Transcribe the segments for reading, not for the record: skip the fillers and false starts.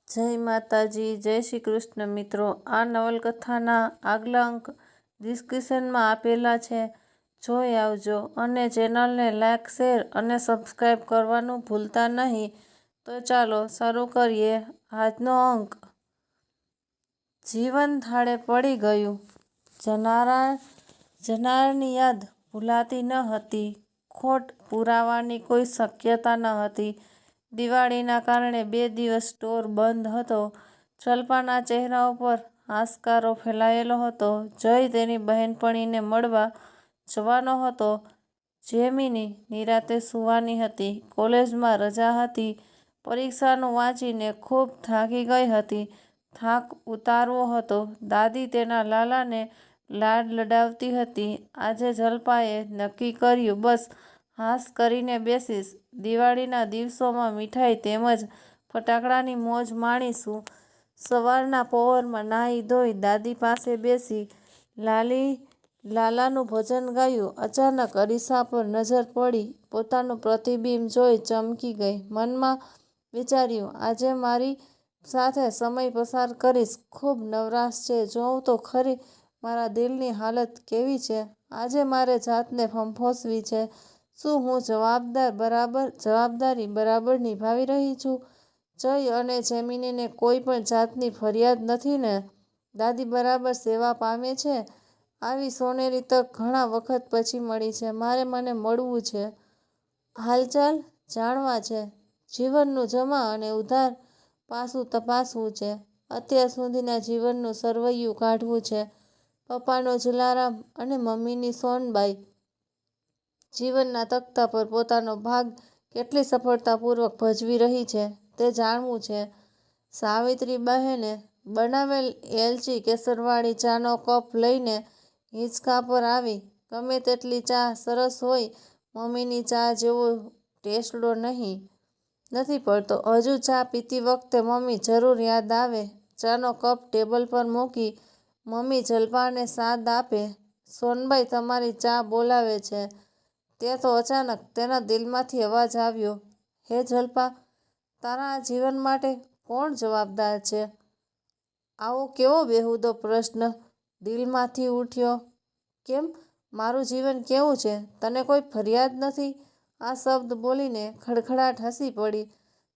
જય માતાજી, જય શ્રી કૃષ્ણ. મિત્રો, આ નવલકથાના આગલા અંક ડિસ્ક્રિપ્શનમાં આપેલા છે, જોઈ આવજો. અને ચેનલને લાઇક, શેર અને સબસ્ક્રાઈબ કરવાનું ભૂલતા નહીં. તો ચાલો શરૂ કરીએ આજનો અંક. જીવન થાળે પડી ગયું. જનારની યાદ ભૂલાતી ન હતી. ખોટ પુરાવાની કોઈ શક્યતા ન હતી. દિવાળીના કારણે 2 દિવસ સ્ટોર બંધ હતો. જલ્પાના ચહેરા ઉપર હાશકારો ફેલાયેલો હતો. જય તેની બહેનપણીને મળવા જવાનો હતો. જેમિની નિરાતે સૂવાની હતી. કોલેજમાં રજા હતી. પરીક્ષાનું વાંચીને ખૂબ થાકી ગઈ હતી. થાક ઉતારવો હતો. દાદી તેના લાલાને લાડ લડાવતી હતી. આજે જલ્પાએ નક્કી કર્યું, બસ હાશ કરીને બેસીશ. દિવાળીના દિવસોમાં મીઠાઈ તેમજ ફટાકડાની મોજ માણીશું. સવારના પહોરમાં નાહી ધોઈ દાદી પાસે બેસી લાલાનું ભજન ગાયું. અચાનક અરીસા પર નજર પડી. પોતાનું પ્રતિબિંબ જોઈ ચમકી ગઈ. મનમાં વિચાર્યું, આજે મારી સાથે સમય પસાર કરીશ. ખૂબ નવરાશ છે. જોઉં તો ખરી મારા દિલની હાલત કેવી છે. આજે મારે જાતને ફંફોસવી છે. શું હું જવાબદારી બરાબર નિભાવી રહી છું? જય અને જેમિનીને કોઈ પણ જાતની ફરિયાદ નથી ને? દાદી બરાબર સેવા પામે છે? આવી સોનેરી તક ઘણા વખત પછી મળી છે. મારે મને મળવું છે. હાલચાલ જાણવા છે. જીવનનું જમા અને ઉધાર પાસું તપાસવું છે. અત્યાર સુધીના જીવનનું સરવૈયું કાઢવું છે. પપ્પાનો જલારામ અને મમ્મીની સોનબાઈ. જીવનના તખ્તા પર પોતાનો ભાગ કેટલી સફળતાપૂર્વક ભજવી રહી છે તે જાણવું છે. સાવિત્રી બહેને બનાવેલ એલચી કેસરવાળી ચાનો કપ લઈને હિંચકા પર આવી. ગમે તેટલી ચા સરસ હોય, મમ્મીની ચા જેવો ટેસડો નથી પડતો. હજુ ચા પીતી વખતે મમ્મી જરૂર યાદ આવે. ચાનો કપ ટેબલ પર મૂકી મમ્મી જલ્પાને સાદ આપે. સોનબાઈ, તમારી ચા બોલાવે છે. ત્યાં તો અચાનક તેના દિલમાંથી અવાજ આવ્યો, હે જલ્પા, તારા આ જીવન માટે કોણ જવાબદાર છે? આવો કેવો બેહુદો પ્રશ્ન દિલમાંથી ઉઠ્યો? કેમ, મારું જીવન કેવું છે? તને કોઈ ફરિયાદ નથી? આ શબ્દ બોલીને ખડખડાટ હસી પડી.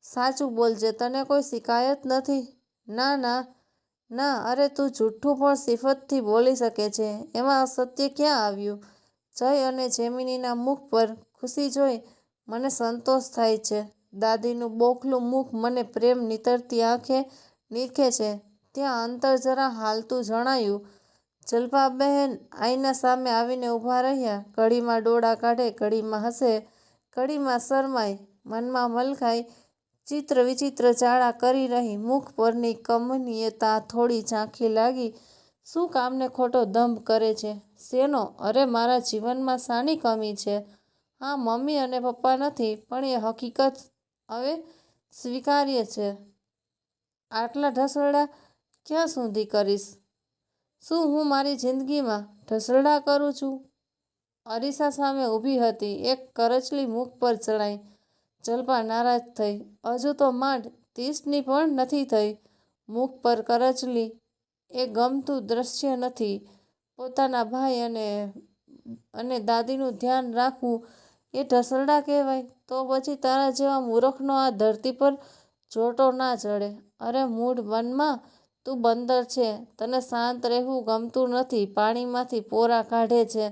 સાચું બોલજે, તને કોઈ શિકાયત નથી? ના ના ના. અરે તું જૂઠું પણ સિફતથી બોલી શકે છે. એમાં અસત્ય ક્યાં આવ્યું? જય અને જેમિનીના મુખ પર ખુશી જોઈ મને સંતોષ થાય છે. દાદીનું બોખલું મુખ મને પ્રેમ નીતરતી આંખે નીરખે છે. ત્યાં અંતર જરા હાલતું જણાયું. જલ્પાબહેન આઈના સામે આવીને ઊભા રહ્યા. ઘડીમાં ડોળા કાઢે, ઘડીમાં હસે, ઘડીમાં શરમાય, મનમાં મલકાય. ચિત્ર વિચિત્ર ચાળા કરી રહી. મુખ પરની કમનીયતા થોડી ઝાંખી લાગી. શું કામને ખોટો દંભ કરે છે? શેનો? અરે મારા જીવનમાં શાની કમી છે? હા, મમ્મી અને પપ્પા નથી, પણ એ હકીકત હવે સ્વીકાર્ય છે. આટલા ઢસરડા ક્યાં સુધી કરીશ? શું હું મારી જિંદગીમાં ઢસરડા કરું છું? અરીસા સામે ઊભી હતી. એક કરચલી મુખ પર ચડાઈ. જલ્પા નારાજ થઈ. હજુ તો માંડ 30ની પણ નથી થઈ. મુખ પર કરચલી એ ગમતું દ્રશ્ય નથી. પોતાના ભાઈ અને દાદીનું ધ્યાન રાખવું એ ઢસરડા કહેવાય? તો પછી તારા જેવા મૂરખનો આ ધરતી પર જોટો ના ચડે. અરે મૂઢ મનમાં, તું બંદર છે. તને શાંત રહેવું ગમતું નથી. પાણીમાંથી પોરા કાઢે છે.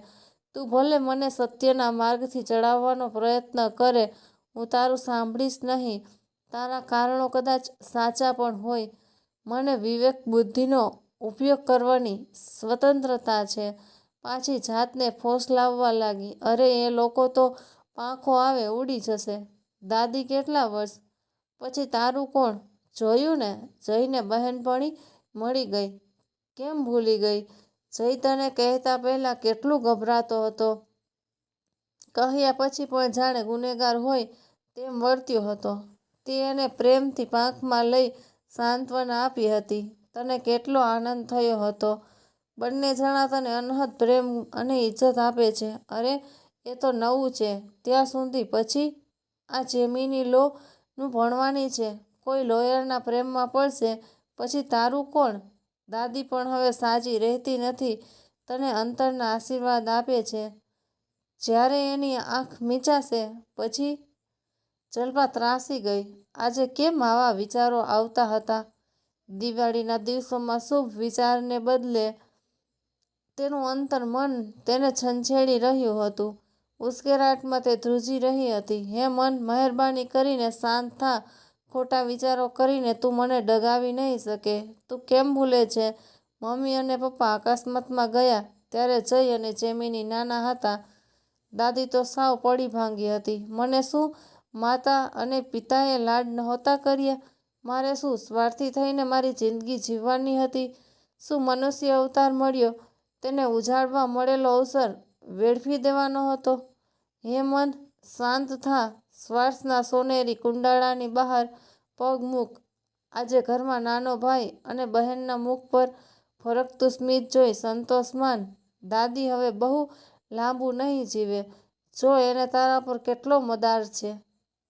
તું ભલે મને સત્યના માર્ગથી ચડાવવાનો પ્રયત્ન કરે, હું તારું સાંભળીશ નહીં. તારા કારણો કદાચ સાચા પણ હોય. મને વિવેક બુદ્ધિનો ઉપયોગ કરવાની સ્વતંત્રતા છે. પાછી જાતને ફોસલાવવા લાગી. અરે એ લોકો તો પાંખો આવે ઉડી જશે. દાદી, કેટલા વર્ષ પછી તારું કોણ? જોયું ને? જયને બહેનપણી મળી ગઈ. કેમ ભૂલી ગઈ? જય તને કહેતા પહેલા કેટલું ગભરાતો હતો. કહ્યા પછી પણ જાણે ગુનેગાર હોય તેમ વર્ત્યો હતો. તે એને પ્રેમથી પાંખમાં લઈ સાંત્વના આપી હતી. તને કેટલો આનંદ થયો હતો. બંને જણા તને અનહદ પ્રેમ અને ઇજ્જત આપે છે. અરે એ તો નવું છે ત્યાં સુધી. પછી આ જેમિની લો નું ભણવાની છે. કોઈ લોયરના પ્રેમમાં પડશે પછી તારું કોણ? દાદી પણ હવે સાજી રહેતી નથી, તને અંતરના આશીર્વાદ આપે છે. જ્યારે એની આંખ મીચાશે પછી? જલ્પા ત્રાસી ગઈ. આજે કેમ આવા વિચારો આવતા હતા? દિવાળીના દિવસોમાં શુભ વિચારને બદલે તેનું અંતર મન તેને છંછેડી રહ્યું હતું. ઉશ્કેરાટમાં તે ધ્રુજી રહી હતી. હે મન, મહેરબાની કરીને શાંત થા. ખોટા વિચારો કરીને તું મને ડગાવી નહીં શકે. તું કેમ ભૂલે છે મમ્મી અને પપ્પા અકસ્માતમાં ગયા ત્યારે જય અને જેમિની નાના હતા. દાદી તો સાવ પડી ભાંગી હતી. મને શું માતા અને પિતાએ લાડ નહોતા કર્યા? મારે શું સ્વાર્થી થઈને મારી જિંદગી જીવવાની હતી? શું મનુષ્ય અવતાર મળ્યો તેને ઉજાડવા મળેલો અવસર વેડફી દેવાનો હતો? હે મન, શાંત થા. સ્વાર્થના સોનેરી કુંડાળાની બહાર પગ મૂક. આજે ઘરમાં નાનો ભાઈ અને બહેનના મુખ પર ફરકતું સ્મિત જોઈ સંતોષ માન. દાદી હવે બહુ લાંબુ નહીં જીવે. જો એને તારા પર કેટલો મદાર છે.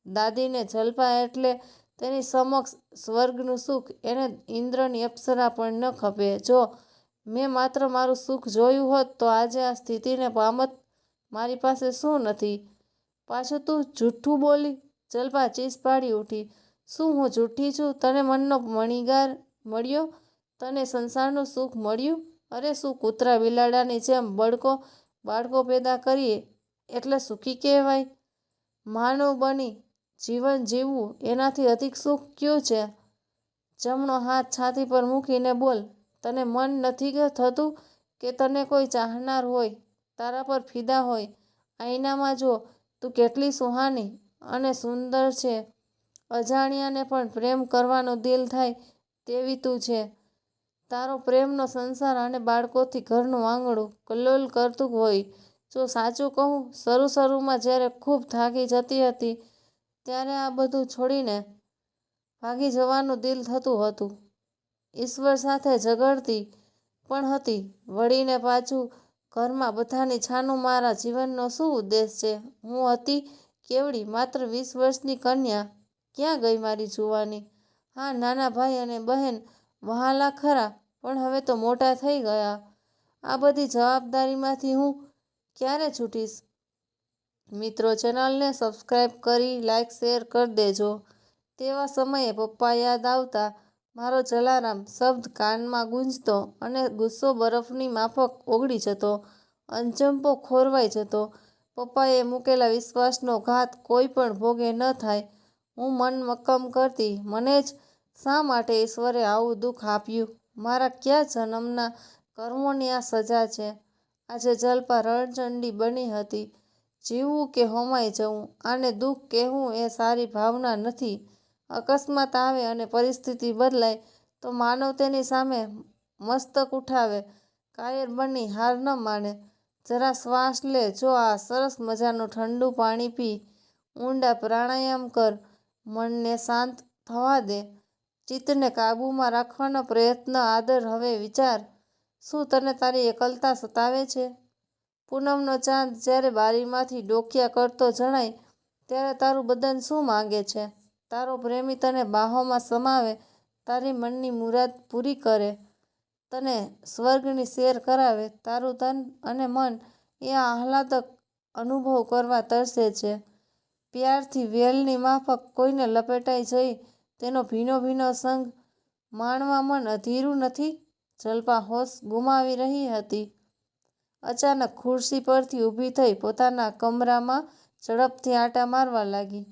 દાદીને જલ્પા એટલે તેની સમક્ષ સ્વર્ગનું સુખ, એને ઇન્દ્રની અપ્સરા પણ ન ખપે. જો મેં માત્ર મારું સુખ જોયું હોત તો આજે આ સ્થિતિને પામત. મારી પાસે શું નથી? પાછું તું જૂઠું બોલી? જલ્પા ચીસ પાડી ઉઠી. શું હું જૂઠી છું? તને મનનો મણીગાર મળ્યો? તને સંસારનું સુખ મળ્યું? અરે શું કૂતરા બિલાડાની જેમ બાળકો પેદા કરીએ એટલે સુખી કહેવાય? માનવ બની જીવન જીવવું એનાથી અધિક સુખ ક્યું છે? જમણો હાથ છાતી પર મૂકીને બોલ. તને મન નથી થતું કે તને કોઈ ચાહનાર હોય, તારા પર ફિદા હોય? આઈનામાં જો, તું કેટલી સુહાની અને સુંદર છે. અજાણ્યાને પણ પ્રેમ કરવાનું દિલ થાય તેવી તું છે. તારો પ્રેમનો સંસાર અને બાળકોથી ઘરનું આંગણું કલ્લોલ કરતું હોય. જો સાચું કહું, શરૂમાં જ્યારે ખૂબ થાકી જતી હતી ત્યારે આ બધું છોડીને ભાગી જવાનું દિલ થતું હતું. ઈશ્વર સાથે ઝઘડતી પણ હતી. વળીને પાછું ઘરમાં બધાની છાનું મારા જીવનનો શું ઉદ્દેશ છે? હું હતી કેવડી, માત્ર 20 વર્ષની કન્યા. ક્યાં ગઈ મારી જુવાની? હા, નાના ભાઈ અને બહેન વહાલા ખરા, પણ હવે તો મોટા થઈ ગયા. આ બધી જવાબદારીમાંથી હું ક્યારે છૂટીશ? મિત્રો, ચેનલને સબસ્ક્રાઈબ કરી લાઈક શેર કરી દેજો. તેવા સમયે પપ્પા યાદ આવતા. મારો જલારામ શબ્દ કાનમાં ગુંજતો અને ગુસ્સો બરફની માફક ઓગળી જતો. અજંપો ખોરવાઈ જતો. પપ્પાએ મૂકેલા વિશ્વાસનો ઘાત કોઈ પણ ભોગે ન થાય. હું મન મક્કમ કરતી. મને જ શા માટે ઈશ્વરે આવું દુઃખ આપ્યું? મારા કયા જન્મના કર્મોની આ સજા છે? આજે જલ્પા રણચંડી બની હતી. જીવવું કે હોમાઈ જવું, આને દુઃખ કહેવું એ સારી ભાવના નથી. અકસ્માત આવે અને પરિસ્થિતિ બદલાય તો માનવ તેની સામે મસ્તક ઉઠાવે. કાયર બની હાર ન માને. જરા શ્વાસ લે. જો આ સરસ મજાનું ઠંડુ પાણી પી. ઊંડા પ્રાણાયામ કર. મનને શાંત થવા દે. ચિત્તને કાબૂમાં રાખવાનો પ્રયત્ન આદર. હવે વિચાર, શું તને તારી એકલતા સતાવે છે? પૂનમનો ચાંદ જ્યારે બારીમાંથી ડોકિયા કરતો જણાય ત્યારે તારું બદન શું માંગે છે? તારો પ્રેમી તને બાહોમાં સમાવે, તારી મનની મુરાદ પૂરી કરે, તને સ્વર્ગની સેર કરાવે. તારું તન અને મન એ આહલાદક અનુભવ કરવા તરસે છે. પ્યારથી વેલની માફક કોઈને લપેટાઈ જઈ તેનો ભીનો ભીનો સંગ માણવા મન અધીરું નથી? જલ્પા હોશ ગુમાવી રહી હતી. અચાનક ખુરશી પરથી ઊભી થઈ પોતાના કમરામાં ઝડપથી આંટા મારવા લાગી.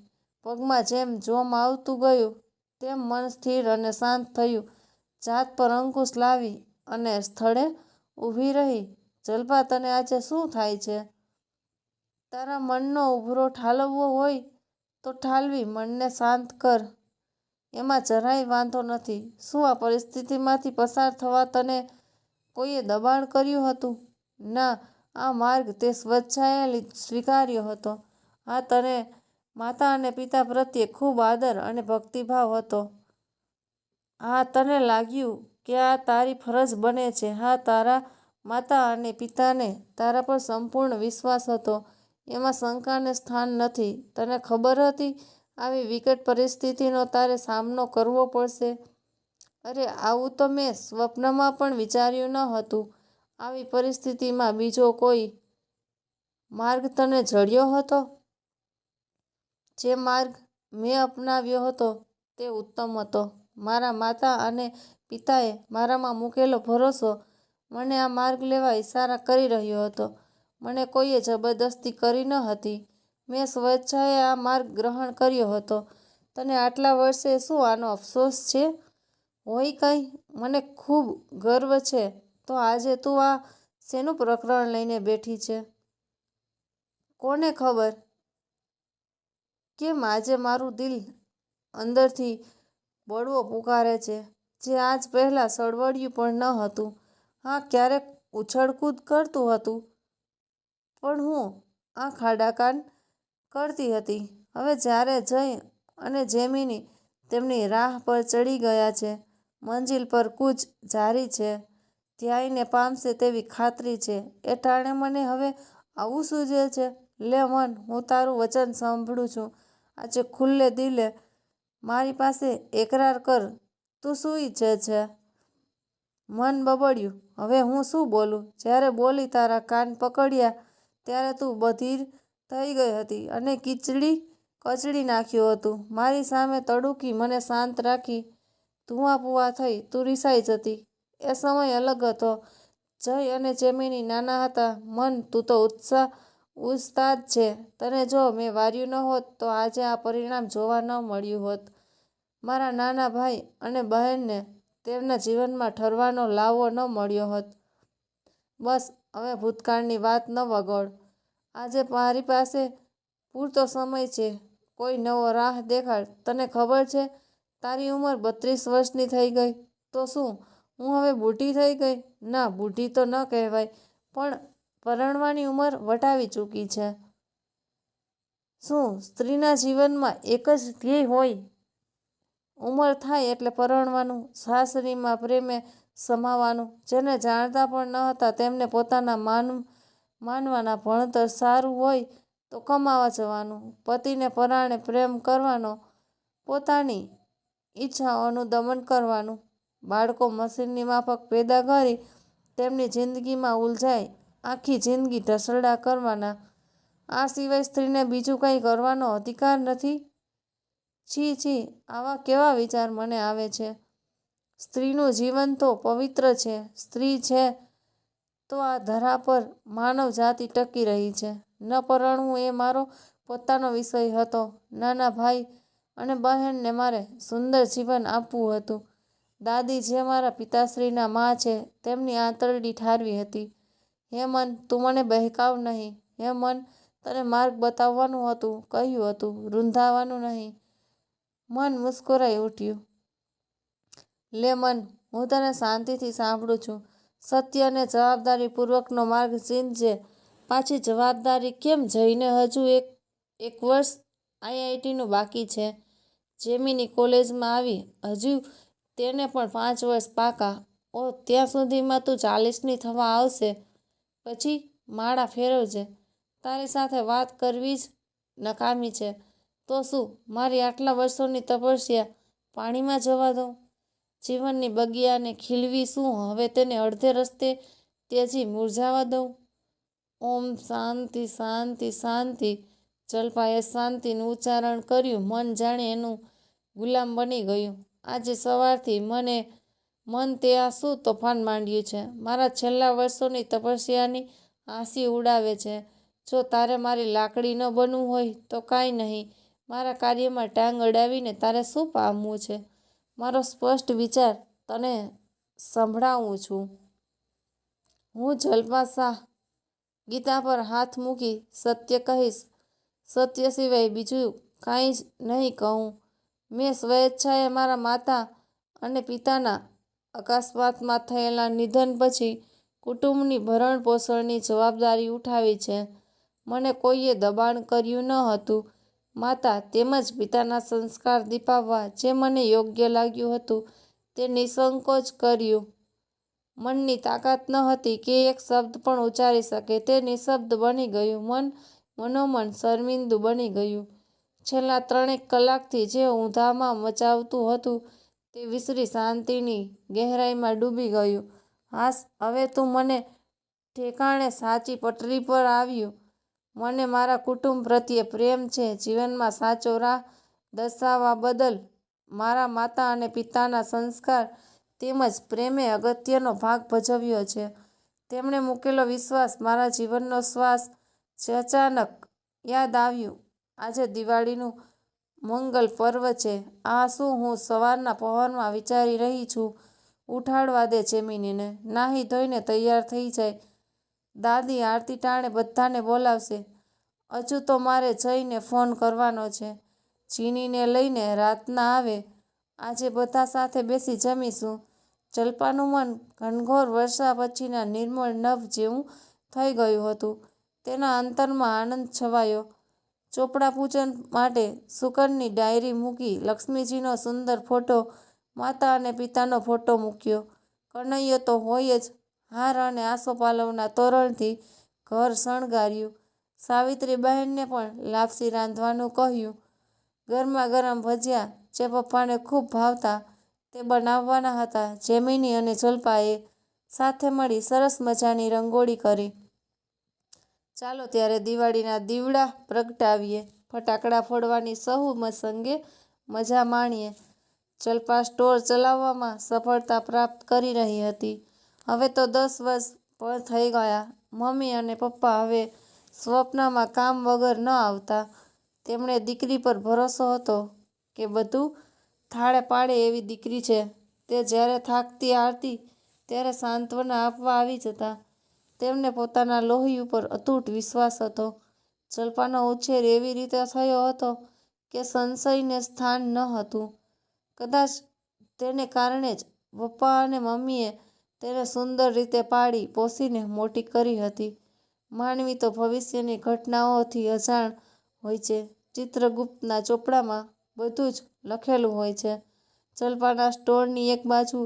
પગમાં જેમ જોમ આવતું ગયું તેમ મન સ્થિર અને શાંત થયું. જાત પર અંકુશ લાવી અને સ્થળે ઊભી રહી. જલ્પા, તને આજે શું થાય છે? તારા મનનો ઉભરો ઠાલવવો હોય તો ઠાલવી. મનને શાંત કર. એમાં જરાય વાંધો નથી. શું આ પરિસ્થિતિમાંથી પસાર થવા તને કોઈએ દબાણ કર્યું હતું? ના, આ માર્ગ તે સ્વેચ્છાએ સ્વીકાર્યો હતો. હા, તને માતા અને પિતા પ્રત્યે ખૂબ આદર અને ભક્તિભાવ હતો. હા, તને લાગ્યું કે આ તારી ફરજ બને છે. હા, તારા માતા અને પિતાને તારા પર સંપૂર્ણ વિશ્વાસ હતો. એમાં શંકાને સ્થાન નથી. તને ખબર હતી આવી વિકટ પરિસ્થિતિનો તારે સામનો કરવો પડશે. અરે, આવું તો મેં સ્વપ્નમાં પણ વિચાર્યું ન હતું. આવી પરિસ્થિતિમાં બીજો કોઈ માર્ગ તને જડ્યો હતો? જે માર્ગ મેં અપનાવ્યો હતો તે ઉત્તમ હતો. મારા માતા અને પિતાએ મારામાં મૂકેલો ભરોસો મને આ માર્ગ લેવા ઈશારા કરી રહ્યો હતો. મને કોઈએ જબરદસ્તી કરી ન હતી. મેં સ્વેચ્છાએ આ માર્ગ ગ્રહણ કર્યો હતો. તને આટલા વર્ષે શું આનો અફસોસ છે? હોય કંઈ? મને ખૂબ ગર્વ છે. તો આજે તું આ શેનું પ્રકરણ લઈને બેઠી છે? કોને ખબર કેમ આજે મારું દિલ અંદરથી બળવો પુકારે છે, જે આજ પહેલાં સળવળ્યું પણ ન હતું. હા, ક્યારેક ઉછળકૂદ કરતું હતું, પણ હું આંખ આડાકાન કરતી હતી. હવે જ્યારે જય અને જેમિની તેમની રાહ પર ચડી ગયા છે, મંજિલ પર કૂચ જારી છે, ધ્યેયને પામશે તેવી ખાતરી છે, એ ટાણે મને હવે આવું સૂઝે છે. લે મન, હું તારું વચન સાંભળું છું. આજે ખુલ્લે દિલે મારી પાસે એકરાર કર, તું શું ઈચ્છે છે? મન બબડ્યું, હવે હું શું બોલું? જ્યારે બોલી તારા કાન પકડ્યા ત્યારે તું બધિર થઈ ગઈ હતી અને કચડી નાખ્યું હતું. મારી સામે તડૂકી મને શાંત રાખી ધુઆપુઆ થઈ તું રિસાઈ જતી. એ સમય અલગ હતો. જય અને જેમિની નાના હતા. મન, તું તો ઉસ્તાદ છે. તને જો મેં વાર્યું ન હોત તો આજે આ પરિણામ જોવા ન મળ્યું હોત. મારા નાના ભાઈ અને બહેનને તેમના જીવનમાં ઠરવાનો લાવો ન મળ્યો હોત. બસ, હવે ભૂતકાળની વાત ન વગોળ. આજે મારી પાસે પૂરતો સમય છે. કોઈ નવો રાહ દેખાડ. તને ખબર છે, તારી ઉંમર 32 વર્ષની થઈ ગઈ. તો શું હું હવે બુઢી થઈ ગઈ? ના, બુઢી તો ન કહેવાય, પણ પરણવાની ઉંમર વટાવી ચૂકી છે. શું સ્ત્રીના જીવનમાં એક જ ધ્યેય હોય? ઉંમર થાય એટલે પરણવાનું, સાસરીમાં પ્રેમે સમાવાનું. જેને જાણતા પણ ન હતા તેમને પોતાના માનવાના. ભણતર સારું હોય તો કમાવા જવાનું, પતિને પરાણે પ્રેમ કરવાનો, પોતાની ઈચ્છાઓનું દમન કરવાનું, બાળકો મશીનની માફક પેદા કરી તેમની જિંદગીમાં ઉલઝાઈ આખી જિંદગી ઢસરડા કરવાના. આ સિવાય સ્ત્રીને બીજું કંઈ કરવાનો અધિકાર નથી. છી છી, આવા કેવા વિચાર મને આવે છે? સ્ત્રીનું જીવન તો પવિત્ર છે. સ્ત્રી છે તો આ ધરા પર માનવ જાતિ ટકી રહી છે. ન પરણવું એ મારો પોતાનો વિષય હતો. નાના ભાઈ અને બહેનને મારે સુંદર જીવન આપવું હતું. દાદી, જે મારા પિતાશ્રીના મા છે, તેમની આંતરડી ઠારવી હતી. હે મન, તું મને બહેકાવ નહીં. હે મન, તને માર્ગ બતાવવાનું હતું, કહ્યું હતું, રૂંધાવાનું નહીં. મન મુસ્કુરાઈ ઉઠ્યું. લે મન, હું તને શાંતિથી સાંભળું છું. સત્ય અને જવાબદારીપૂર્વકનો માર્ગ ચીંધજે. પાછી જવાબદારી કેમ? જઈને હજુ એક વર્ષ IITનું બાકી છે. જેમિની કોલેજમાં આવી, હજુ તેને પણ 5 વર્ષ પાકા. ઓહ, ત્યાં સુધીમાં તું 40ની થવા આવશે. પછી માળા ફેરવજે. તારી સાથે વાત કરવી જ નકામી છે. તો શું મારી આટલા વર્ષોની તપસ્યા પાણીમાં જવા દઉં? જીવનની બગિયાને ખીલવી શું હવે તેને અડધે રસ્તે ત્યજી મુરઝાવા દઉં? ઓમ શાંતિ શાંતિ શાંતિ. જલ્પાએ શાંતિનું ઉચ્ચારણ કર્યું. મન જાણે એનું ગુલામ બની ગયું. આજે સવારથી મન તે આ શું તોફાન માંડ્યું છે? મારા છેલ્લા વર્ષોની તપસ્યાની હાંસી ઉડાવે છે. જો તારે મારી લાકડી ન બનવું હોય તો કાંઈ નહીં. મારા કાર્યમાં ટાંગ અડાવીને તારે શું પામવું છે? મારો સ્પષ્ટ વિચાર તને સંભળાવું છું. હું જલ્પા શાહ ગીતા પર હાથ મૂકી સત્ય કહીશ. સત્ય સિવાય બીજું કાંઈ જ નહીં કહું. મેં સ્વેચ્છાએ મારા માતા અને પિતાના અકસ્માતમાં થયેલા નિધન પછી કુટુંબની ભરણપોષણની જવાબદારી ઉઠાવી છે. મને કોઈએ દબાણ કર્યું ન હતું. માતા તેમજ પિતાના સંસ્કાર દીપાવવા જે મને યોગ્ય લાગ્યું હતું તે નિસંકોચ કર્યું. મનની તાકાત ન હતી કે એક શબ્દ પણ ઉચ્ચારી શકે. તે નિઃશબ્દ બની ગયું. મનોમન શર્મિંદુ બની ગયું. છેલ્લા 3 કલાકથી જે ઊંધામાં મચાવતું હતું તે વિસરી શાંતિની ગહેરાઈમાં ડૂબી ગયું. હાશ, હવે તું મને ઠેકાણે સાચી પટરી પર આવ્યું. મને મારા કુટુંબ પ્રત્યે પ્રેમ છે. જીવનમાં સાચો રાહ દર્શાવવા બદલ મારા માતા અને પિતાના સંસ્કાર તેમજ પ્રેમે અગત્યનો ભાગ ભજવ્યો છે. તેમણે મૂકેલો વિશ્વાસ મારા જીવનનો શ્વાસ છે. અચાનક યાદ આવ્યું, આજે દિવાળીનું મંગલ પર્વ છે. આ શું હું સવારના પહોરમાં વિચારી રહી છું. ઉઠાડવા દે જેમિનીને. નાહી ધોઈને તૈયાર થઈ જાય. દાદી આરતી ટાણે બધાને બોલાવશે. હજુ તો મારે જઈને ફોન કરવાનો છે. જીનીને લઈને રાતના આવે. આજે બધા સાથે બેસી જમીશું. જલ્પાનું મન ઘનઘોર વર્ષા પછીના નિર્મળ નભ જેવું થઈ ગયું હતું. તેના અંતરમાં આનંદ છવાયો. ચોપડા પૂજન માટે શુકનની ડાયરી મૂકી. લક્ષ્મીજીનો સુંદર ફોટો, માતા અને પિતાનો ફોટો મૂક્યો. કનૈયો તો હોય જ. હાર અને આસોપાલવના તોરણથી ઘર શણગાર્યું. સાવિત્રી બહેનને પણ લાપસી રાંધવાનું કહ્યું. ગરમા ગરમ ભજીયા, જે પપ્પાને ખૂબ ભાવતા, તે બનાવવાના હતા. જેમિની અને જલ્પાએ સાથે મળી સરસ મજાની રંગોળી કરી. ચાલો ત્યારે દિવાળીના દીવડા પ્રગટાવીએ. ફટાકડા ફોડવાની સહુ સંગે મજા માણીએ. જલ્પા સ્ટોર ચલાવવામાં સફળતા પ્રાપ્ત કરી રહી હતી. હવે તો 10 વર્ષ પણ થઈ ગયા. મમ્મી અને પપ્પા હવે સ્વપ્નમાં કામ વગર ન આવતા. તેમણે દીકરી પર ભરોસો હતો કે બધું થાળે પાડે એવી દીકરી છે. તે જ્યારે થાકતી આવતી ત્યારે સાંત્વના આપવા આવી જતા. તેમને પોતાના લોહી ઉપર અતૂટ વિશ્વાસ હતો. જલ્પાનો ઉછેર એવી રીતે થયો હતો કે સંશયને સ્થાન ન હતું. કદાચ તેને કારણે જ પપ્પા અને મમ્મીએ તેને સુંદર રીતે પાળી પોસીને મોટી કરી હતી. માનવી તો ભવિષ્યની ઘટનાઓથી અજાણ હોય છે. ચિત્રગુપ્તના ચોપડામાં બધું જ લખેલું હોય છે. જલ્પાના સ્ટોરની એક બાજુ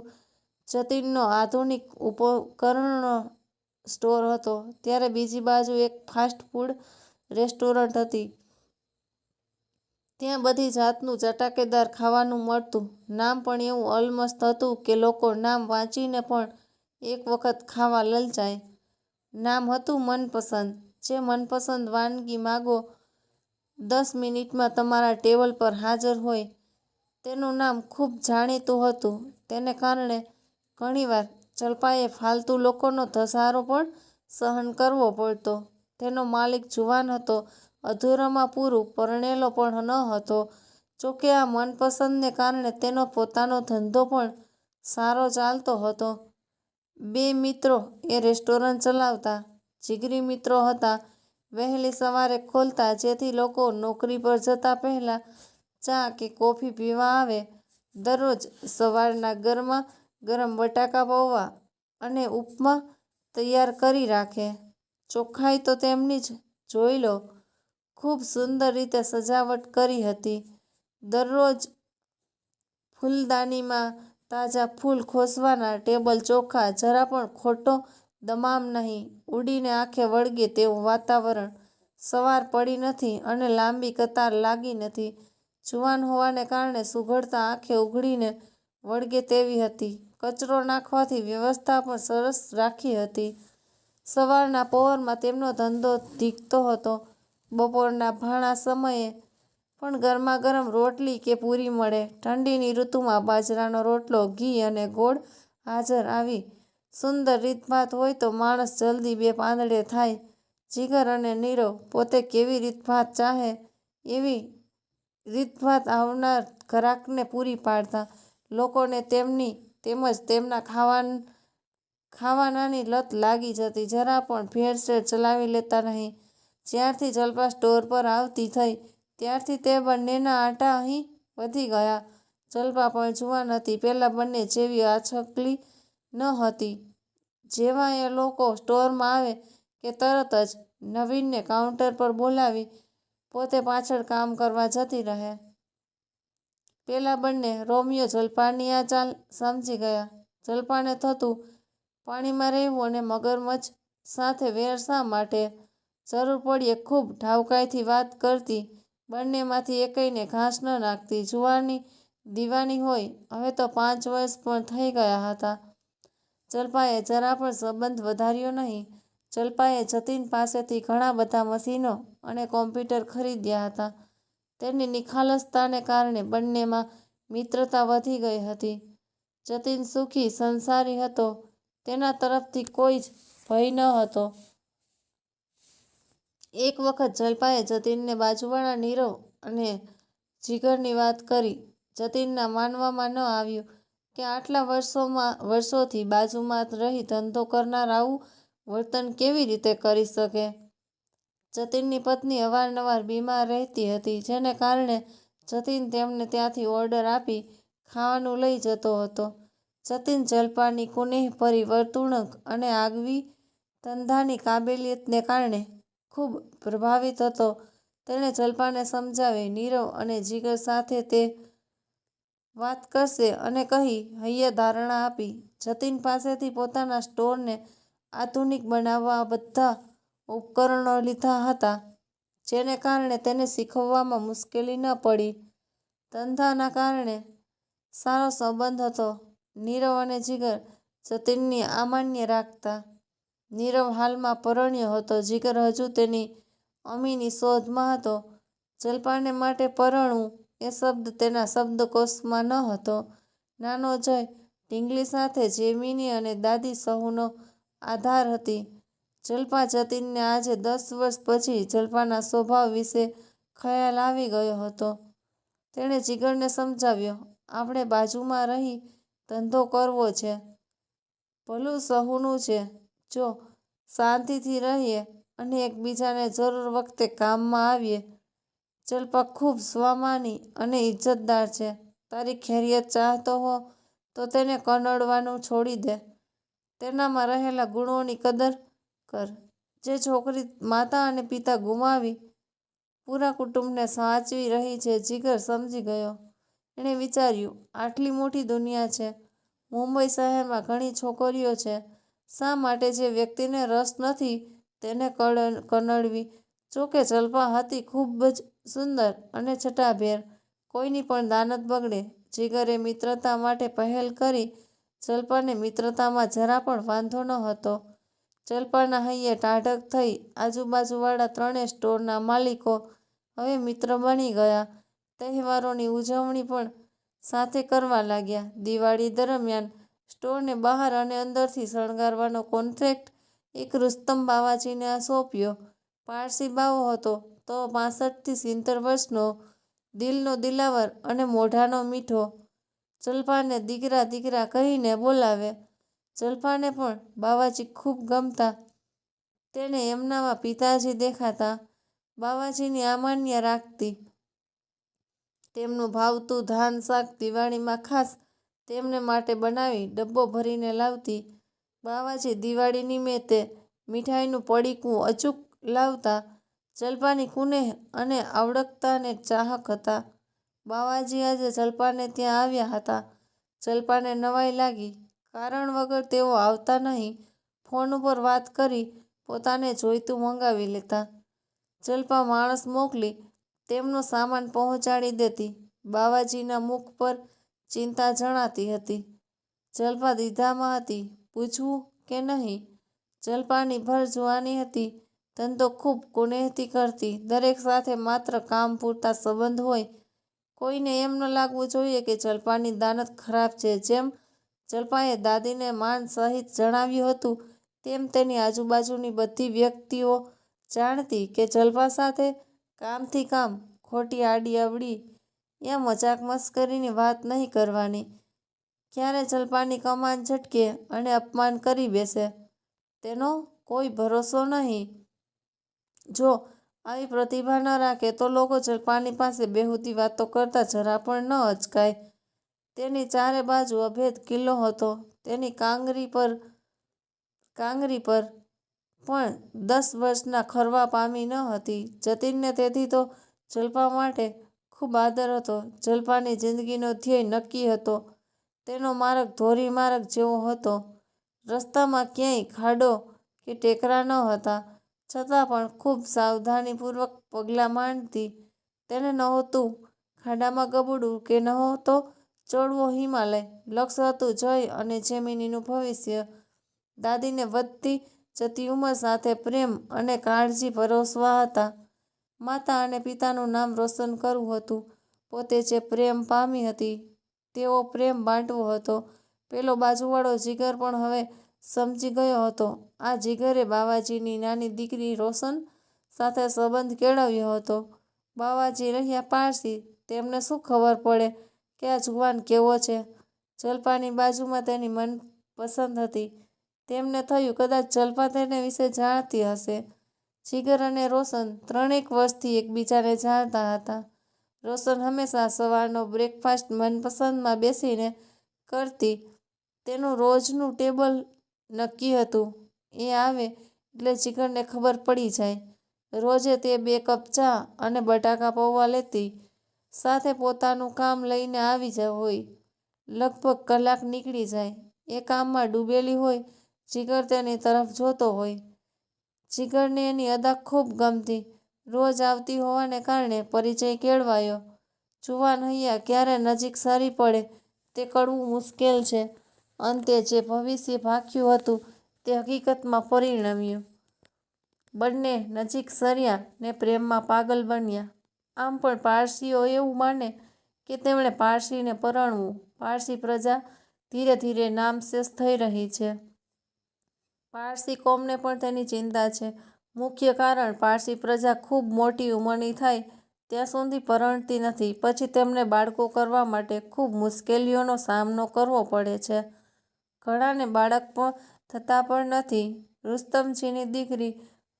જતીનનો આધુનિક ઉપકરણનો સ્ટોર હતો, ત્યારે બીજી બાજુ એક ફાસ્ટ ફૂડ રેસ્ટોરન્ટ હતી. ત્યાં બધી જાતનું ચટાકેદાર ખાવાનું મળતું. નામ પણ એવું અલમસ્ત હતું કે લોકો નામ વાંચીને પણ એક વખત ખાવા લલચાય. નામ હતું મનપસંદ. જે મનપસંદ વાનગી માગો, 10 મિનિટમાં તમારા ટેબલ પર હાજર હોય. તેનું નામ ખૂબ જાણીતું હતું. તેને કારણે ઘણીવાર જલ્પાએ ફાલતુ લોકોનો ધસારો પણ સહન કરવો પડતો. તેનો માલિક જુવાન હતો, અધૂરામાં પૂરું પરણેલો પણ ન હતો. જોકે આ મનપસંદને કારણે તેનો પોતાનો ધંધો પણ સારો ચાલતો હતો. 2 મિત્રો એ રેસ્ટોરન્ટ ચલાવતા. જીગરી મિત્રો હતા. વહેલી સવારે ખોલતા, જેથી લોકો નોકરી પર જતા પહેલા ચા કે કોફી પીવા આવે. દરરોજ સવારના ગરમા ગરમ બટાકા પૌવા અને ઉપમા તૈયાર કરી રાખે. ચોખ્ખાઈ તો તેમની જ જોઈ લો. ખૂબ સુંદર રીતે સજાવટ કરી હતી. દરરોજ ફૂલદાનીમાં તાજા ફૂલ ખોસવાના. ટેબલ ચોખ્ખા, જરા પણ ખોટો દમામ નહીં. ઉડીને આંખે વળગે તેવું વાતાવરણ. સવાર પડી નથી અને લાંબી કતાર લાગી નથી. જુવાન હોવાને કારણે સુઘડતા આંખે ઉઘડીને વળગે તેવી હતી. કચરો નાખવાની વ્યવસ્થા પણ સરસ રાખી હતી. સવારના પહોરમાં તેમનો ધંધો ધીકતો હતો. બપોરના ભાણા સમયે પણ ગરમા ગરમ રોટલી કે પૂરી મળે. ઠંડીની ઋતુમાં બાજરાનો રોટલો, ઘી અને ગોળ હાજર. આવી સુંદર રીતભાત હોય તો માણસ જલ્દી બે પાંદડે થાય. જીગર અને નીરવ પોતે કેવી રીતભાત ચાહે એવી રીતભાત આવનાર ઘરાકને પૂરી પાડતા. લોકોને તેમની તેમજ તેમના ખાવાનાની લત લાગી જતી. જરા પણ ભેળસેળ ચલાવી લેતા નહીં. જ્યારથી જલ્પા સ્ટોર પર આવતી થઈ ત્યારથી તે બંનેના આંટા અહીં વધી ગયા. જલ્પા પણ જુવાન હતી. પેલા બંને જેવી આછકલી ન હતી. જેવા એ લોકો સ્ટોરમાં આવે કે તરત જ નવીનને કાઉન્ટર પર બોલાવી પોતે પાછળ કામ કરવા જતી રહે. પેલા બંને રોમિયો જલ્પાની આ ચાલ સમજી ગયા. જલ્પાને થતું, પાણીમાં રહેવું અને મગરમચ્છ સાથે વેર શા માટે? જરૂર પડીએ ખૂબ ઠાવકાઈથી વાત કરતી. બંનેમાંથી એકેયને ઘાસ ન નાખતી. જુવાની દીવાની હોય. હવે તો 5 વર્ષ પણ થઈ ગયા હતા. ચંપાએ જરા પણ સંબંધ વધાર્યો નહીં. ચંપાએ જતીન પાસેથી ઘણા બધા મશીનો અને કોમ્પ્યુટર ખરીદ્યા હતા. તેની નિખાલસતાને કારણે બંનેમાં મિત્રતા વધી ગઈ હતી. જતીન સુખી સંસારી હતો. તેના તરફથી કોઈ જ ભય ન હતો. એક વખત ચંપાએ જતીનને બાજુવાળા નીરવ અને જીગરની વાત કરી. જતીનના માનવામાં ન આવ્યું કે આટલા વર્ષોથી બાજુમાં રહી ધંધો કરનાર આવું વર્તન કેવી રીતે કરી શકે. જતીનની પત્ની અવારનવાર બીમાર રહેતી હતી, જેને કારણે જતીન તેમને ત્યાંથી ઓર્ડર આપી ખાવાનું લઈ જતો હતો. જતીન ચંપાની કુનેહભરી વર્તણૂક અને આગવી ધંધાની કાબેલિયતને કારણે ખૂબ પ્રભાવિત હતો. તેણે ચંપાને સમજાવી, નીરવ અને જીગર સાથે તે વાત કરશે અને કહી હૈયાધારણા આપી. જતીન પાસેથી પોતાના સ્ટોરને આધુનિક બનાવવા બધા ઉપકરણો લીધા હતા, જેને કારણે તેને શીખવવામાં મુશ્કેલી ન પડી. ધંધાના કારણે સારો સંબંધ હતો. નીરવ અને જીગર જતીનની અમાન્ય રાખતા. નીરવ હાલમાં પરણ્યો હતો. જીગર હજુ તેની અમીની શોધમાં હતો. ચંપાને માટે પરણવું એ શબ્દ તેના શબ્દકોશમાં ન હતો. નાનો જય ઢીંગલી સાથે જેમિની અને દાદી સહુનો આધાર હતી. ચંપા જતીનને આજે 10 વર્ષ પછી ચંપાના સ્વભાવ વિશે ખ્યાલ આવી ગયો હતો. તેણે જીગરને સમજાવ્યો, આપણે બાજુમાં રહી ધંધો કરવો છે. ભલું સહુનું છે. જો શાંતિથી રહીએ અને એકબીજાને જરૂર વખતે કામમાં આવીએ. ચંપા ખૂબ સ્વામાની અને ઇજ્જતદાર છે. તારી ખૈરિયત ચાહતો હો તો તેને કનડવાનું છોડી દે. તેનામાં રહેલા ગુણોની કદર કર. જે છોકરી માતા અને પિતા ગુમાવી પૂરા કુટુંબને સાચવી રહી છે. જીગર સમજી ગયો. એણે વિચાર્યું, આટલી મોટી દુનિયા છે. મુંબઈ શહેરમાં ઘણી છોકરીઓ છે. શા માટે જે વ્યક્તિને રસ નથી તેને કનડવી? જોકે ચંપા હતી ખૂબ જ સુંદર અને છટાભેર. કોઈની પણ દાનત બગડે. જીગરે મિત્રતા માટે પહેલ કરી. ચંપાને મિત્રતામાં જરા પણ વાંધો ન હતો. ચંપાના હૈયે ટાઢક થઈ. આજુબાજુવાળા 3 સ્ટોરના માલિકો હવે મિત્ર બની ગયા. તહેવારોની ઉજવણી પણ સાથે કરવા લાગ્યા. દિવાળી દરમિયાન સ્ટોરને બહાર અને અંદરથી શણગારવાનો કોન્ટ્રાક્ટ એક રુસ્તમ બાવાજીને સોંપ્યો. પારસી બાવો હતો તો 65 થી 70 વર્ષનો, દિલનો દિલાવર અને મોઢાનો મીઠો. ચંપાને દીકરા દીકરા કહીને બોલાવે. ચંપાને પણ બાવાજી ખૂબ ગમતા. તેને એમનામાં પિતાજી દેખાતા. બાવાજીની અમાન્ય રાખતી. તેમનું ભાવતું ધાન શાક દિવાળીમાં ખાસ તેમને માટે બનાવી ડબ્બો ભરીને લાવતી. બાવાજી દિવાળી નિમિત્તે મીઠાઈનું પડીકું અચૂક લાવતા. ચંપાની કુનેહ અને અવળકતાને ચાહક હતા. બાવાજી આજે ચંપાને ત્યાં આવ્યા હતા. ચંપાને નવાઈ લાગી. કારણ વગર તેઓ આવતા નહીં. ફોન ઉપર વાત કરી પોતાને જોઈતું મંગાવી લેતા. ચંપા માણસ મોકલી તેમનો સામાન પહોંચાડી દેતી. બાવાજીના મુખ પર ચિંતા જણાતી હતી. ચંપા દ્વિધામાં હતી, પૂછવું કે નહીં. ચંપાની ભર જુવાની હતી. ધંધો ખૂબ કુનેહથી કરતી. દરેક સાથે માત્ર કામ પૂરતા સંબંધ હોય. કોઈને એમ ન લાગવું જોઈએ કે ચંપાની દાનત ખરાબ છે. જેમ ચંપાએ દાદીને માન સહિત જણાવ્યું હતું, તેમ તેની આજુબાજુની બધી વ્યક્તિઓ જાણતી કે ચંપા સાથે કામથી કામ, ખોટી આડી અવડી યા મજાક મસ્કરીની વાત નહીં કરવાની. ક્યારે ચંપાની કમાન ઝટકે અને અપમાન કરી બેસે તેનો કોઈ ભરોસો નહીં. જો આવી પ્રતિભા ન રાખે તો લોકો ચંપાની પાસે બેહુદી વાતો કરતા જરા પણ ન અચકાય. તેની ચારે બાજુ અભેદ કિલ્લો હતો. તેની કાંગરી પર પણ 10 વર્ષના ખરવા પામી ન હતી. જતીનને તેથી તો ચંપા માટે ખૂબ આદર હતો. ચંપાની જિંદગીનો ધ્યેય નક્કી હતો. તેનો માર્ગ ધોરીમાર્ગ જેવો હતો. રસ્તામાં ક્યાંય ખાડો કે ટેકરા ન હતા. છતાં પણ ખૂબ સાવધાનીપૂર્વક પગલાં માંડતી. તેને નહોતું ખાડામાં ગબડવું કે નહોતો ચડવો હિમાલય. લક્ષ્ય હતું જય અને જેમિનીનું ભવિષ્ય. દાદીને વધતી જતી ઉંમર સાથે પ્રેમ અને કાળજી પરોસવા હતા. માતા અને પિતાનું નામ રોશન કરવું હતું. પોતે જે પ્રેમ પામી હતી તેવો પ્રેમ બાંટવો હતો. પેલો બાજુવાળો જીગર પણ હવે સમજી ગયો હતો. આ જીગરે બાવાજીની નાની દીકરી રોશન સાથે સંબંધ કેળવ્યો હતો. બાવાજી રહ્યા પારસી, તેમને શું ખબર પડે કે આ જુવાન કેવો છે. જલ્પાની બાજુમાં તેની મનપસંદ હતી. તેમને થયું કદાચ જલ્પા તેને વિશે જાણતી હશે. જીગર અને રોશન 3 વર્ષથી એકબીજાને જાણતા હતા. રોશન હંમેશા સવારનો બ્રેકફાસ્ટ મનપસંદમાં બેસીને કરતી. તેનું રોજનું ટેબલ નક્કી હતું. એ આવે એટલે જીગરને ખબર પડી જાય. રોજે તે 2 કપ ચા અને બટાકા પૌવા લેતી. સાથે પોતાનું કામ લઈને આવી હોય. લગભગ કલાક નીકળી જાય. એ કામમાં ડૂબેલી હોય. જીગર તેની તરફ જોતો હોય. જીગરને એની અદા ખૂબ ગમતી. રોજ આવતી હોવાને કારણે પરિચય કેળવાયો. જુવાન હૈયા ક્યારે નજીક સરી પડે તે કળવું મુશ્કેલ છે. અંતે જે ભવિષ્ય ભાખ્યું હતું તે હકીકતમાં પરિણમ્યું. બંને નજીક સર્યા ને પ્રેમમાં પાગલ બન્યા. આમ પણ પારસીઓ એવું માને કે તેમણે પારસીને પરણવું. પારસી પ્રજા ધીરે ધીરે નામશેષ થઈ રહી છે. પારસી કોમને પણ તેની ચિંતા છે. મુખ્ય કારણ પારસી પ્રજા ખૂબ મોટી ઉંમરની થાય ત્યાં સુધી પરણતી નથી. પછી તેમને બાળકો કરવા માટે ખૂબ મુશ્કેલીઓનો સામનો કરવો પડે છે. ઘણાને બાળક પણ થતા પણ નથી. રુસ્તમજીની દીકરી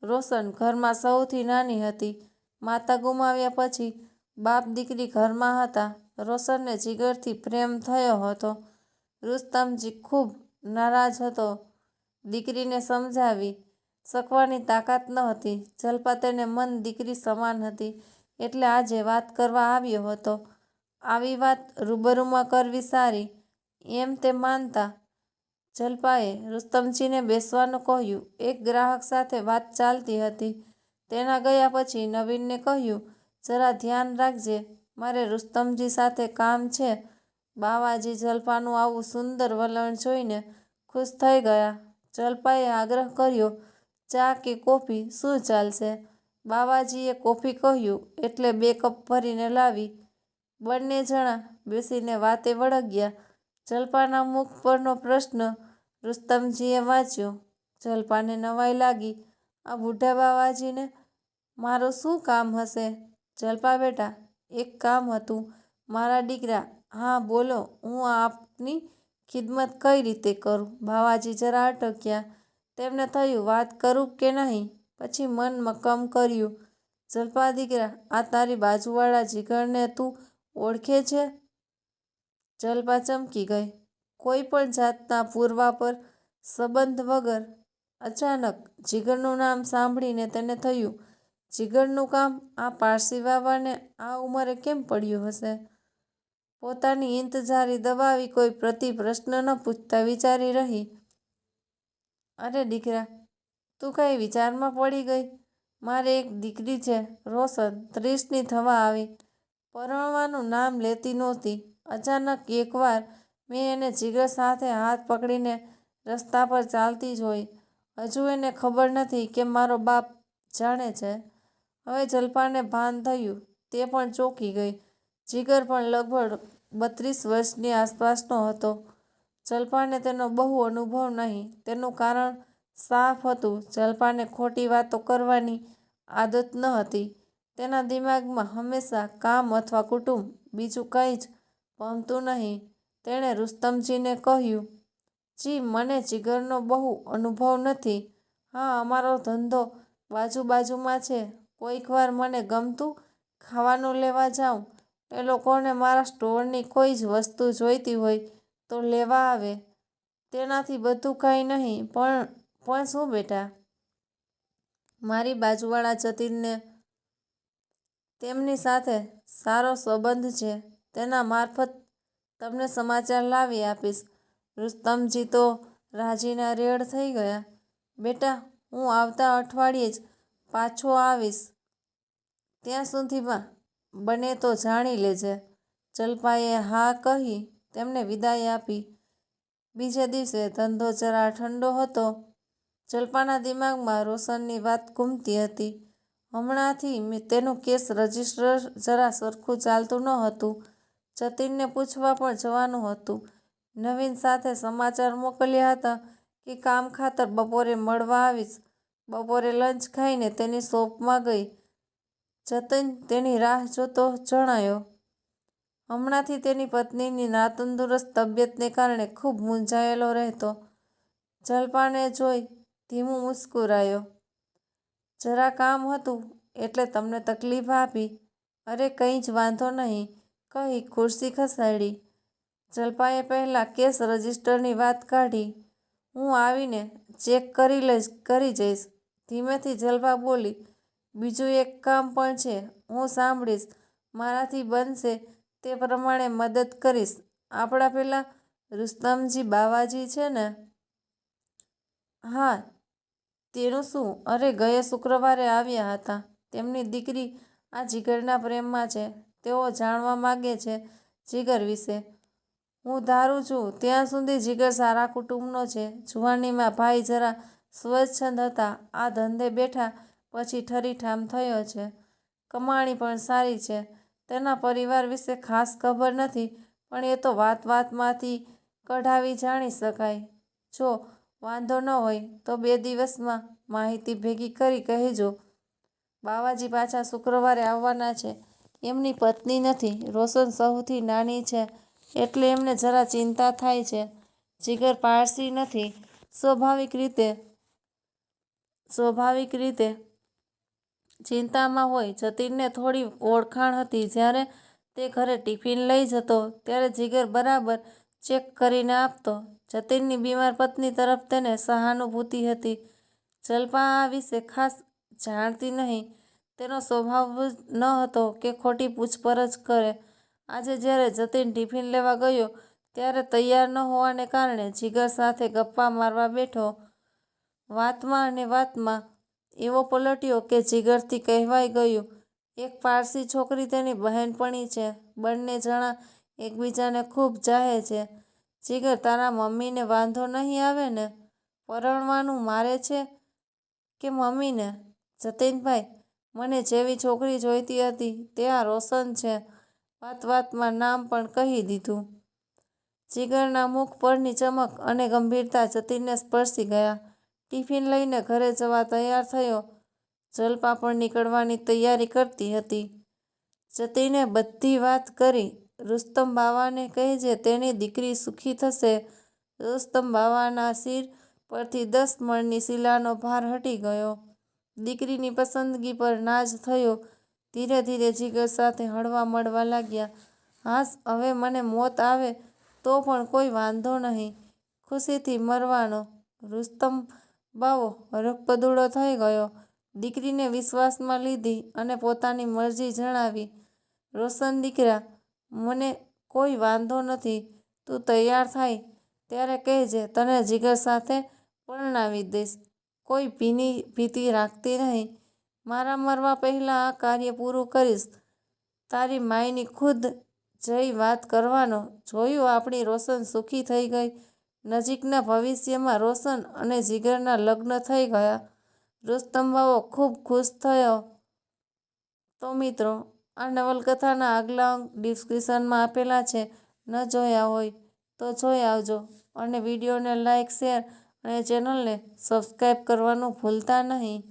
રોશન ઘરમાં સૌથી નાની હતી. માતા ગુમાવ્યા પછી બાપ દીકરી ઘરમાં હતા. રોશનને જીગરથી પ્રેમ થયો હતો. રુસ્તમજી ખૂબ નારાજ હતો. દીકરીને સમજાવી શકવાની તાકાત ન હતી. જલ્પા તેને મન દીકરી સમાન હતી એટલે આજે વાત કરવા આવ્યો હતો. આવી વાત રૂબરૂમાં કરવી સારી એમ તે માનતા. જલ્પાએ રુસ્તમજીને બેસવાનું કહ્યું. એક ગ્રાહક સાથે વાત ચાલતી હતી. તેના ગયા પછી નવીનને કહ્યું, જરા ધ્યાન રાખજે, મારે રુસ્તમજી સાથે કામ છે. બાવાજી જલ્પાનું આવું સુંદર વલણ જોઈને ખુશ થઈ ગયા. જલ્પાએ આગ્રહ કર્યો, ચા કે કોફી શું ચાલશે? બાવાજીએ કોફી કહ્યું એટલે 2 કપ ભરીને લાવી. બંને જણા બેસીને વાતે વળગ્યા. જલ્પાના મુખ પરનો પ્રશ્ન રુસ્તમજીએ વાંચ્યો. જલ્પાને નવાઈ લાગી. આ બુઢા બાવાજીને મારું શું કામ હશે? જલ્પા બેટા, એક કામ હતું. મારા દીકરા. હા બોલો, હું આપની ખિદમત કઈ રીતે કરું? બાવાજી જરા અટક્યા. તેમને થયું વાત કરું કે નહીં. પછી મન મક્કમ કર્યું. જલ્પા દીકરા, આ તારી બાજુવાળા જીગરને તું ઓળખે છે? જલ્પા ચમકી ગઈ. કોઈ પણ જાતના પૂર્વાપર સંબંધ વગર. અચાનક જીગરનું નામ સાંભળીને તેને થયું, જીગરનું કામ આ પારસી બાવાને આ ઉંમરે કેમ પડ્યું હશે? પોતાની ઇંતજારી દબાવી કોઈ પ્રશ્ન ન પૂછતા વિચારી રહી. અરે દીકરા, તું કઈ વિચારમાં પડી ગઈ? મારે એક દીકરી છે રોશન, 30ની થવા આવી. પરણવાનું નામ લેતી નહોતી. અચાનક એકવાર મેં એને જીગર સાથે હાથ પકડીને રસ્તા પર ચાલતી જોઈ. હજુ એને ખબર નથી કે મારો બાપ જાણે છે. હવે જલ્પાને ભાન થયું. તે પણ ચોંકી ગઈ. જીગર પણ લગભગ 32 વર્ષની આસપાસનો હતો. જલ્પાને તેનો બહુ અનુભવ નહીં. તેનું કારણ સાફ હતું. જલ્પાને ખોટી વાતો કરવાની આદત ન હતી. તેના દિમાગમાં હંમેશા કામ અથવા કુટુંબ, બીજું કંઈ જ ભમતું નહીં. તેણે રુસ્તમજીને કહ્યું, જી મને જીગરનો બહુ અનુભવ નથી. હા, અમારો ધંધો બાજુમાં છે. કોઈક વાર મને ગમતું ખાવાનું લેવા જાઉં. એ લોકોને મારા સ્ટોરની કોઈ જ વસ્તુ જોઈતી હોય તો લેવા આવે. તેનાથી બધું કંઈ નહીં. પણ શું બેટા? મારી બાજુવાળા જતીનને તેમની સાથે સારો સંબંધ છે. તેના મારફત તમને સમાચાર લાવી આપીશ. રુસ્તમજી તો રાજીના રેડ થઈ ગયા. બેટા, હું આવતા અઠવાડિયે જ પાછો આવીશ. ત્યાં સુધીમાં બને તો જાણી લેજે. જલપાએ હા કહી તેમને વિદાય આપી. બીજે દિવસે ધંધો જરા ઠંડો હતો. જલપાના દિમાગમાં રોશનની વાત ઘૂમતી હતી. હમણાંથી તેનું કેસ રજિસ્ટર જરા સરખું ચાલતું ન હતું. જતીનને પૂછવા પણ જવાનું હતું. નવીન સાથે સમાચાર મોકલ્યા હતા કે કામ ખાતર બપોરે મળવા આવીશ. બપોરે લંચ ખાઈને તેની શોપમાં ગઈ. જતીન તેની રાહ જોતો જણાયો. હમણાંથી તેની પત્નીની નાતંદુરસ્ત તબિયતને કારણે ખૂબ મૂંઝાયેલો રહેતો. જલપાને જોઈ ધીમું મુસ્કુરાયો. જરા કામ હતું એટલે તમને તકલીફ આપી. અરે કંઈ જ વાંધો નહીં કહી ખુરશી ખસેડી. જલપાએ પહેલાં કેસ રજિસ્ટરની વાત કાઢી. હું આવીને ચેક કરી જઈશ. ધીમેથી જલપા બોલી. બીજું એક કામ પણ છે. હું સાંભળીશ. મારાથી બનશે તે પ્રમાણે મદદ કરીશ. આપણા પેલા રુસ્તમજી બાવાજી છે ને? હા. તેનું શું? અરે ગયા શુક્રવારે આવ્યા હતા. તેમની દીકરી આ જીગરના પ્રેમમાં છે. તેઓ જાણવા માગે છે જીગર વિશે. હું ધારું છું ત્યાં સુધી જીગર સારા કુટુંબનો છે. જુવાનીમાં ભાઈ જરા સ્વચ્છંદ હતા. આ ધંધે બેઠા પછી ઠરીઠામ થયો છે. કમાણી પણ સારી છે. તેના પરિવાર વિશે ખાસ ખબર નથી પણ એ તો વાતમાંથી કઢાવી જાણી શકાય. જો વાંધો ન હોય તો 2 દિવસમાં માહિતી ભેગી કરી કહેજો. બાવાજી પાછા શુક્રવારે આવવાના છે. એમની પત્ની નથી. રોશન સૌથી નાની છે એટલે એમને જરા ચિંતા થાય છે. જીગર પારસી નથી. સ્વાભાવિક રીતે ચિંતામાં હોય. જતીનને થોડી ઓળખાણ હતી. જ્યારે તે ઘરે ટિફિન લઈ જતો ત્યારે જીગર બરાબર ચેક કરીને આપતો. જતીનની બીમાર પત્ની તરફ તેને સહાનુભૂતિ હતી. જલપા આ વિશે ખાસ જાણતી નહીં. તેનો સ્વભાવ ન હતો કે ખોટી પૂછપરછ કરે. આજે જ્યારે જતીન ટિફિન લેવા ગયો ત્યારે તૈયાર ન હોવાને કારણે જીગર સાથે ગપ્પા મારવા બેઠો. વાતમાં એવો પલટ્યો કે જીગરથી કહેવાઈ ગયું એક પારસી છોકરી તેની બહેનપણી છે. બંને જણા એકબીજાને ખૂબ ચાહે છે. જીગર તારા મમ્મીને વાંધો નહીં આવે ને? પરણવાનું મારે છે કે મમ્મીને? જતીનભાઈ, મને જેવી છોકરી જોઈતી હતી તે આ રોશન છે. વાતમાં નામ પણ કહી દીધું. જીગરના મુખ પરની ચમક અને ગંભીરતા જતીનને સ્પર્શી ગયા. ટિફિન લઈને ઘરે જવા તૈયાર થયો. જલપા પણ નીકળવાની તૈયારી કરતી હતી. જતીને બધી વાત કરી. રુસ્તમ બાવાને કહેજે તેની દીકરી સુખી થશે. રુસ્તમ બાવાના સિર પરથી 10 મણની શિલાનો ભાર હટી ગયો. દીકરીની પસંદગી પર નાજ થયો. ધીરે ધીરે જીગર સાથે હળવા મળવા લાગ્યા. હાશ, હવે મને મોત આવે તો પણ કોઈ વાંધો નહીં. ખુશીથી મરવાનો. રુસ્તમ બાવો હરખપદુડો થઈ ગયો. દીકરીને વિશ્વાસમાં લીધી અને પોતાની મરજી જણાવી. રોશન દીકરા, મને કોઈ વાંધો નથી. તું તૈયાર થાય ત્યારે કહેજે. તને જીગર સાથે પરણાવી દઈશ. કોઈ ભીતિ રાખતી નહીં. મારા મરવા પહેલાં આ કાર્ય પૂરું કરીશ. તારી માયની ખુદ જઈ વાત કરવાનો. જોયું, આપણી રોશન સુખી થઈ ગઈ. નજીકના ભવિષ્યમાં રોશન અને જીગરના લગ્ન થઈ ગયા. રુસ્તમ બાવો ખૂબ ખુશ થયો. તો મિત્રો, આ નવલકથાના આગલા અંક ડિસ્ક્રિપ્શનમાં આપેલા છે. ન જોયા હોય તો જોઈ આવજો અને વિડીયોને લાઇક, શેર અને ચેનલને સબસ્ક્રાઈબ કરવાનું ભૂલતા નહીં.